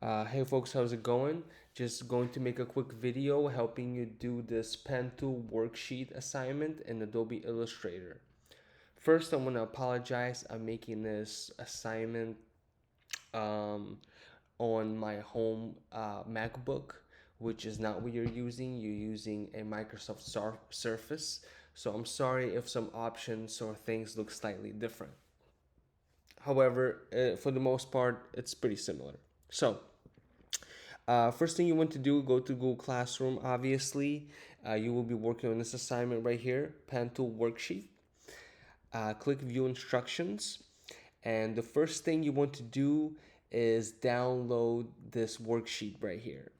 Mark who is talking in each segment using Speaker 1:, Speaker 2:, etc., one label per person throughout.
Speaker 1: Hey folks, how's it going? Just going to make a quick video helping you do this pen tool worksheet assignment in Adobe Illustrator. First, I want to apologize. I'm making this assignment um, on my home MacBook, which is not what you're using. You're using a Microsoft Surface. So I'm sorry if some options or things look slightly different. However, for the most part, it's pretty similar. First thing you want to do, go to Google Classroom. Obviously, you will be working on this assignment right here, Pen Tool Worksheet. Click View Instructions. And the first thing you want to do is download this worksheet right here.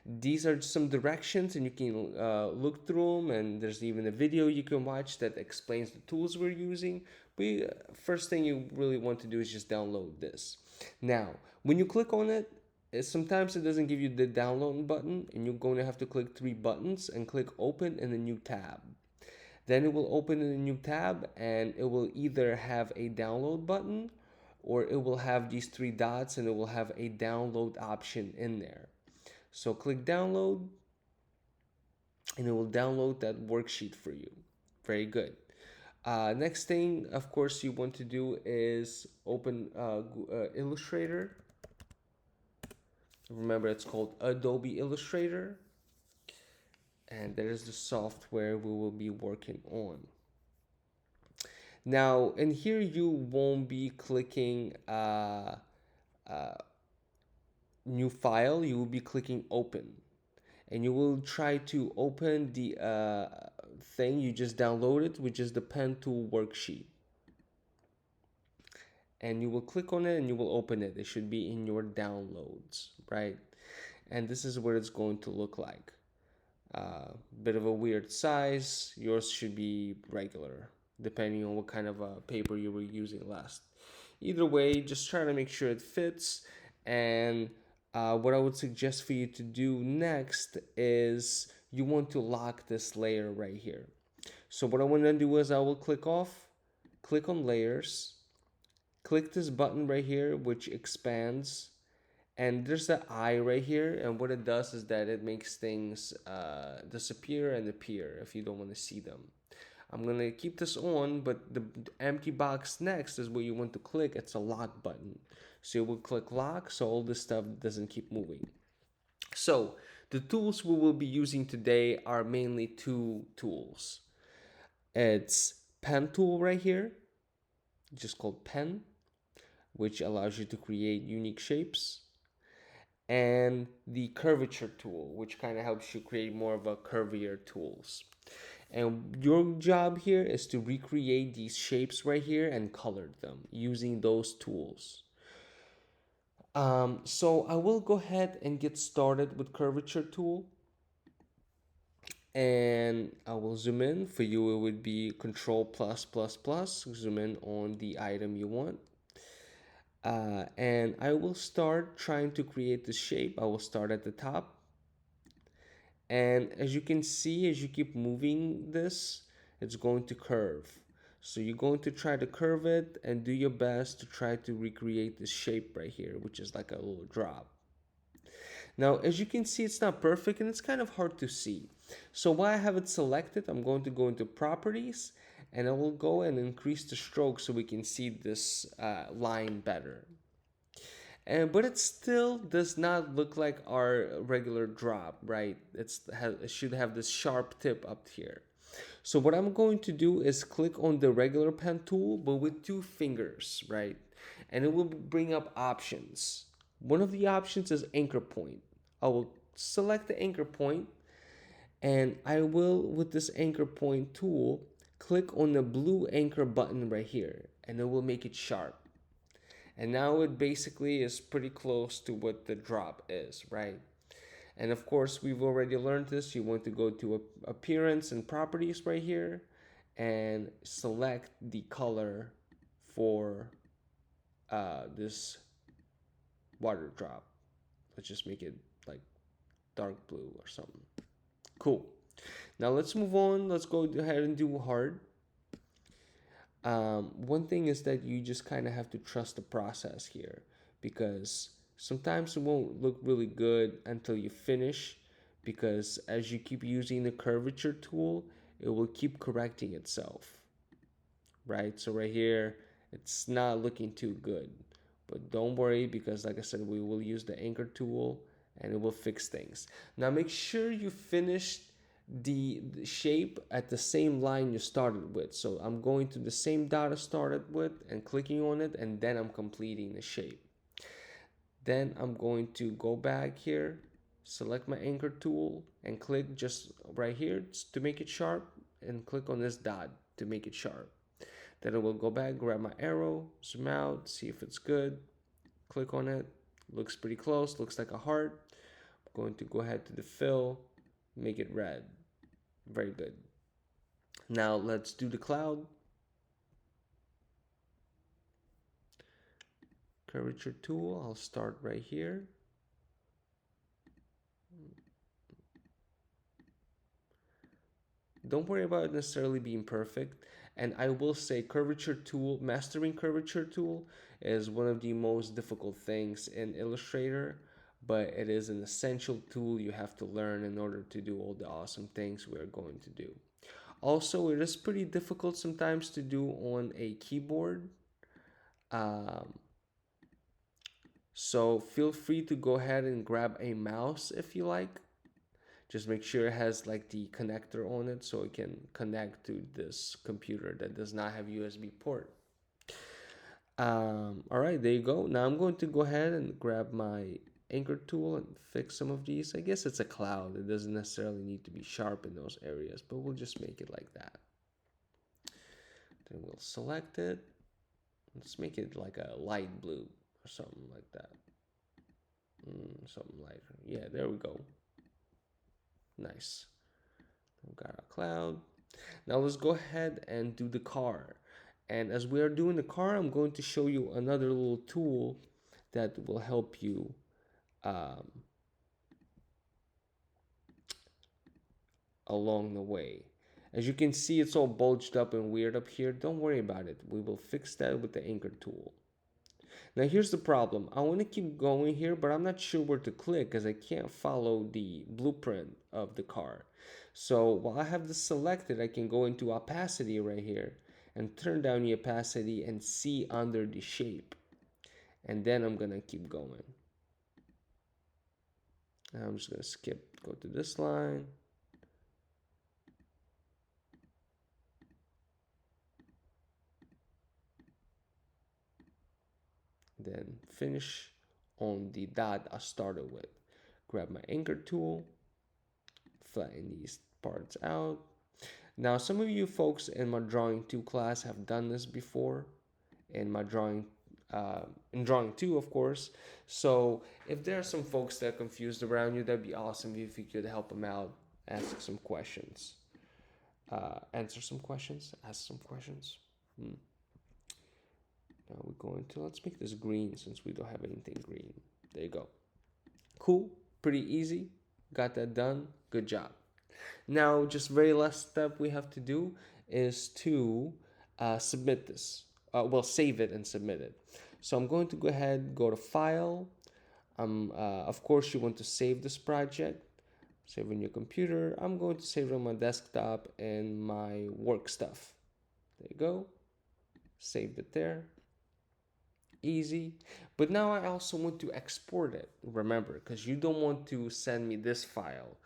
Speaker 1: These are some directions and you can look through them, and there's even a video you can watch that explains the tools we're using. But first thing you really want to do is just download this. Now, when you click on it, sometimes it doesn't give you the download button, and you're going to have to click three buttons and click open in a new tab. Then it will open in a new tab and it will either have a download button or it will have these three dots and it will have a download option in there. So click download and it will download that worksheet for you. Very good. Next thing, of course, you want to do is open Illustrator. Remember, it's called Adobe Illustrator. And that is the software we will be working on. Now, in here, you won't be clicking uh, new file. You will be clicking open. And you will try to open the thing you just downloaded, which is the pen tool worksheet. And you will click on it and you will open it. It should be in your downloads, right? And this is what it's going to look like. Bit of a weird size. Yours should be regular, depending on what kind of paper you were using last. Either way, just try to make sure it fits. And what I would suggest for you to do next is you want to lock this layer right here. So what I want to do is I will click on layers, click this button right here, which expands, and there's the eye right here, and what it does is that it makes things disappear and appear if you don't want to see them. I'm going to keep this on, but the empty box next is where you want to click. It's a lock button. So you will click lock so all this stuff doesn't keep moving. So the tools we will be using today are mainly two tools. It's pen tool right here, just called pen, which allows you to create unique shapes, and the curvature tool, which kind of helps you create more of a curvier tools. And your job here is to recreate these shapes right here and color them using those tools. So I will go ahead and get started with curvature tool, and I will zoom in. For you, it would be Control plus plus plus, zoom in on the item you want. And I will start trying to create the shape. I will start at the top. And as you can see, as you keep moving this, it's going to curve. So you're going to try to curve it and do your best to try to recreate this shape right here, which is like a little drop. Now, as you can see, it's not perfect and it's kind of hard to see. So while I have it selected, I'm going to go into properties and I will go and increase the stroke so we can see this line better. But it still does not look like our regular drop, right? It should have this sharp tip up here. So what I'm going to do is click on the regular pen tool, but with two fingers, right? And it will bring up options. One of the options is anchor point. I will select the anchor point, and I will, with this anchor point tool, click on the blue anchor button right here, and it will make it sharp. And now it basically is pretty close to what the drop is, right? And of course, we've already learned this. You want to go to appearance and properties right here and select the color for this water drop. Let's just make it like dark blue or something. Cool. Now let's move on. Let's go ahead and do hard. One thing is that you just kind of have to trust the process here, because Sometimes it won't look really good until you finish, because as you keep using the curvature tool, it will keep correcting itself, right? So right here, it's not looking too good. But don't worry, because like I said, we will use the anchor tool and it will fix things. Now make sure you finish the shape at the same line you started with. So I'm going to the same dot I started with and clicking on it, and then I'm completing the shape. Then I'm going to go back here, select my anchor tool, and click just right here to make it sharp, and click on this dot to make it sharp. Then I will go back, grab my arrow, zoom out, see if it's good, click on it. Looks pretty close, looks like a heart. I'm going to go ahead to the fill, make it red. Very good. Now let's do the cloud. Curvature tool, I'll start right here. Don't worry about it necessarily being perfect. And I will say curvature tool, mastering curvature tool is one of the most difficult things in Illustrator, but it is an essential tool you have to learn in order to do all the awesome things we're going to do. Also, it is pretty difficult sometimes to do on a keyboard. Um, so feel free to go ahead and grab a mouse if you like. Just make sure it has like the connector on it so it can connect to this computer that does not have USB port. All right, there you go. Now I'm going to go ahead and grab my anchor tool and fix some of these. I guess it's a cloud. It doesn't necessarily need to be sharp in those areas, but we'll just make it like that. Then we'll select it. Let's make it like a light blue or something like that. Something lighter. Yeah, there we go. Nice. We've got our cloud. Now let's go ahead and do the car. And as we are doing the car, I'm going to show you another little tool that will help you um, along the way. As you can see, it's all bulged up and weird up here. Don't worry about it. We will fix that with the anchor tool. Now here's the problem. I want to keep going here, but I'm not sure where to click because I can't follow the blueprint of the car. So while I have this selected, I can go into opacity right here and turn down the opacity and see under the shape. And then I'm gonna keep going. Now I'm just gonna skip, go to this line. Then finish on the dot I started with. Grab my anchor tool, flatten these parts out. Now, some of you folks in my Drawing 2 class have done this before, in my in Drawing 2, of course. So, if there are some folks that are confused around you, that'd be awesome if you could help them out, ask some questions, answer some questions, ask some questions. Now we're going to, let's make this green since we don't have anything green. There you go. Cool, pretty easy. Got that done. Good job. Now, just very last step we have to do is to submit this. Well, save it and submit it. So I'm going to go ahead, go to File. Of course, you want to save this project. Save on your computer. I'm going to save it on my desktop and my work stuff. There you go. Saved it there. Easy. But now I also want to export it. Remember, because you don't want to send me this file.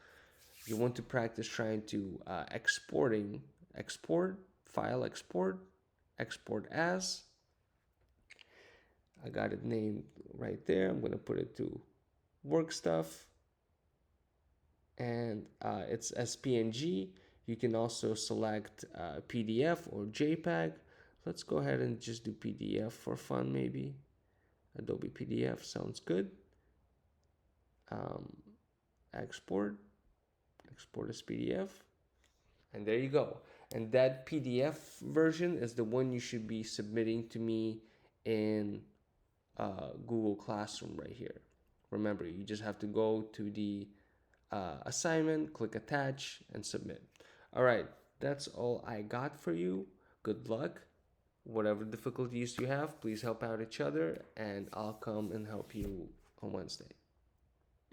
Speaker 1: You want to practice trying to export, file export as. I got it named right there. I'm going to put it to work stuff. And it's as PNG. You can also select PDF or JPEG. Let's go ahead and just do PDF for fun, maybe. Adobe PDF sounds good. Export as PDF. And there you go. And that PDF version is the one you should be submitting to me in Google Classroom right here. Remember, you just have to go to the assignment, click attach, and submit. All right, that's all I got for you. Good luck. Whatever difficulties you have, please help out each other, and I'll come and help you on Wednesday.